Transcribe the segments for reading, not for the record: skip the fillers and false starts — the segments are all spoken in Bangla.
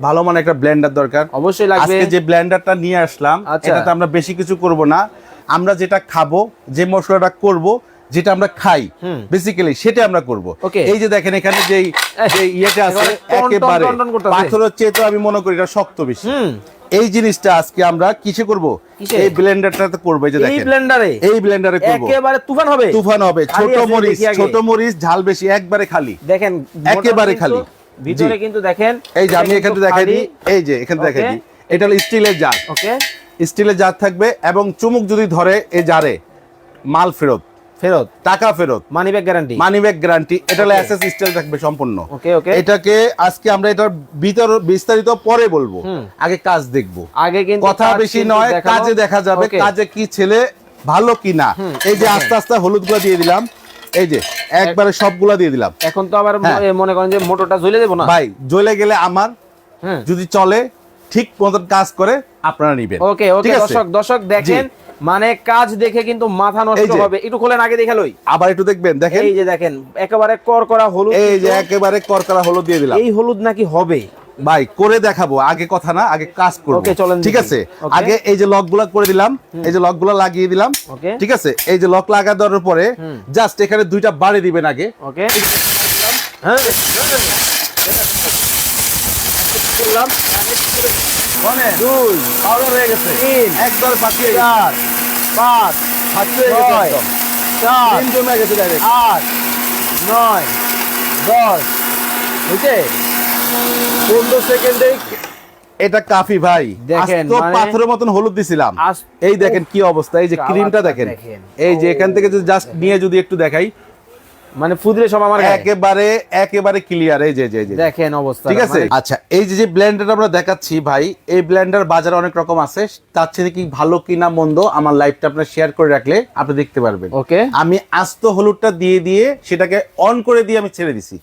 ভালো মানের একটা ব্লেন্ডার দরকার, অবশ্যই লাগবে। আজকে যে ব্লেন্ডারটা নিয়ে আসলাম এটাতে আমরা বেশি কিছু করব না, আমরা যেটা খাবো, যে মশলাটা করব, যেটা আমরা খাই বেসিক্যালি সেটা আমরা করব। এই যে দেখেন এখানে যে ইয়েটা আছে একেবারে পাথরের চেয়ে তো আমি মনে করি এটা শক্ত বেশি। এই জিনিসটা আজকে আমরা কিসে করব? এই ব্লেন্ডারটাতে করব। এই যে দেখেন এই ব্লেন্ডারে করব, একেবারে তুফান হবে, তুফান হবে। ছোট মরিচ ঝাল বেশি, একবারে খালি দেখেন, একেবারে খালি। ভিতরে কিন্তু দেখেন, এই যে আমি এখানে দেখাই দিই, এই যে এখানে দেখাই দিই, এটা হলো স্টিলের জার। ওকে, স্টিলের জার থাকবে এবং চুমুক যদি ধরে এই জারে, মাল ফেরত, টাকা ফেরত, মানি ব্যাক গ্যারান্টি। এটা হলো এসএস স্টাইল থাকবে সম্পূর্ণ। ওকে, এটাকে আজকে আমরা এটার বিস্তারিত পরে বলবো, আগে কাজ দেখবো। আগে কিন্তু কথা বেশি নয়, কাজে দেখা যাবে কাজে কি ছেলে ভালো কিনা। এই যে আস্তে আস্তে হলুদ গুলা দিয়ে দিলাম, এই যে একবারে সবগুলা দিয়ে দিলাম। এখন তো আবার মনে করেন যে মোটরটা জ্বলে দেবো না ভাই, জ্বলে গেলে আমার যদি চলে ঠিক মতন কাজ করে আপনারা নিবেন। ওকে, দর্শক দেখেন, মানে কাজ দেখে কিন্তু মাথা নষ্ট হবে। একটু খোলেন, আগে দেখে লই, আবার একটু দেখবেন। দেখেন এই যে দেখেন একেবারে করকরা হলুদ, এই যে একেবারে করকরা হলুদ দিয়ে দিলাম। এই হলুদ নাকি হবে ভাই, করে দেখাবো, আগে কথা না, আগে কাজ করব। ওকে চলেন, ঠিক আছে। আগে এই যে লকগুলা করে দিলাম, এই যে লকগুলা লাগিয়ে দিলাম। ঠিক আছে, এই যে লক লাগা দেওয়ার পরে জাস্ট এখানে দুইটা বাড়ি দিবেন আগে। ওকে, হ্যাঁ করলাম, মানে 2 পাউডার হয়ে গেছে, 3 একবার বাকি 4 5 6 হয়ে গেছে, একদম 4 3 জমে গেছে ডাইরেক্ট, 8 9 10 বুঝছে 15 সেকেন্ডে এটা কাফি ভাই। দেখেন তো পাথরের মতন হলুদ দিছিলাম, এই দেখেন কি অবস্থা। এই যে ক্রিমটা দেখেন, এই যে এখান থেকে যদি জাস্ট নিয়ে যদি একটু দেখাই, মানে ফুদরে সব আমার একেবারে ক্লিয়ার। এই যে দেখেন অবস্থা, ঠিক আছে। আচ্ছা, এই যে ব্লেন্ডার আমরা দেখাচ্ছি ভাই, এই ব্লেন্ডার বাজারে অনেক রকম আছে, তার চেয়ে কি ভালো কিনা মন্দ আমার লাইভটা আপনারা শেয়ার করে রাখলে আপনি দেখতে পারবেন। ওকে, আমি আস্ত হলুদটা দিয়ে সেটাকে অন করে দিয়ে আমি ছেড়ে দিছি,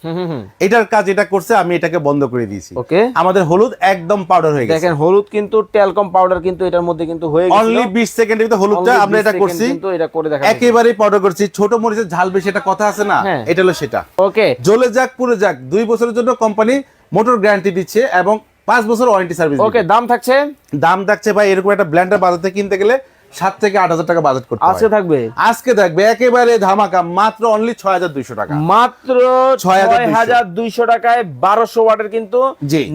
এটার কাজ এটা করছে, আমি এটাকে বন্ধ করে দিয়েছি। ওকে, আমাদের হলুদ একদম পাউডার হয়ে গেছে। দেখেন হলুদ কিন্তু টেলকম পাউডার কিন্তু এটার মধ্যে কিন্তু হয়ে গেছে, অনলি 20 সেকেন্ডের ভিতরে হলুদটা আমরা এটা করছি, কিন্তু এটা করে দেখা একেবারে পাউডার করছি। ছোট মরিচের ঝাল বেশি এটা কথা আছে না, এটা হলো সেটা। ওকে, জ্বলে যাক পুড়ে যাক 2 বছরের জন্য কোম্পানি মোটর গ্যারান্টি দিচ্ছে এবং 5 বছর ওয়ারেন্টি সার্ভিস। ওকে, দাম থাকছে ভাই, এরকম একটা ব্লেন্ডার বাজার থেকে কিনতে গেলে 7 থেকে 8,000 টাকা বাজেট করতে হবে। আজকে থাকবে একেবারে ধামাকা, মাত্র অনলি 6,200 টাকা, মাত্র 6,200 টাকায় 1200 ওয়াটের কিন্তু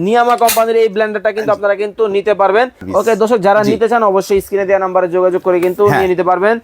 নিয়ামা কোম্পানির এই ব্লেন্ডারটা কিন্তু আপনারা কিন্তু নিতে পারবেন। ওকে দর্শক, যারা নিতে চান অবশ্যই স্ক্রিনে দেওয়া নম্বরে যোগাযোগ করে কিন্তু নিয়ে নিতে পারবেন।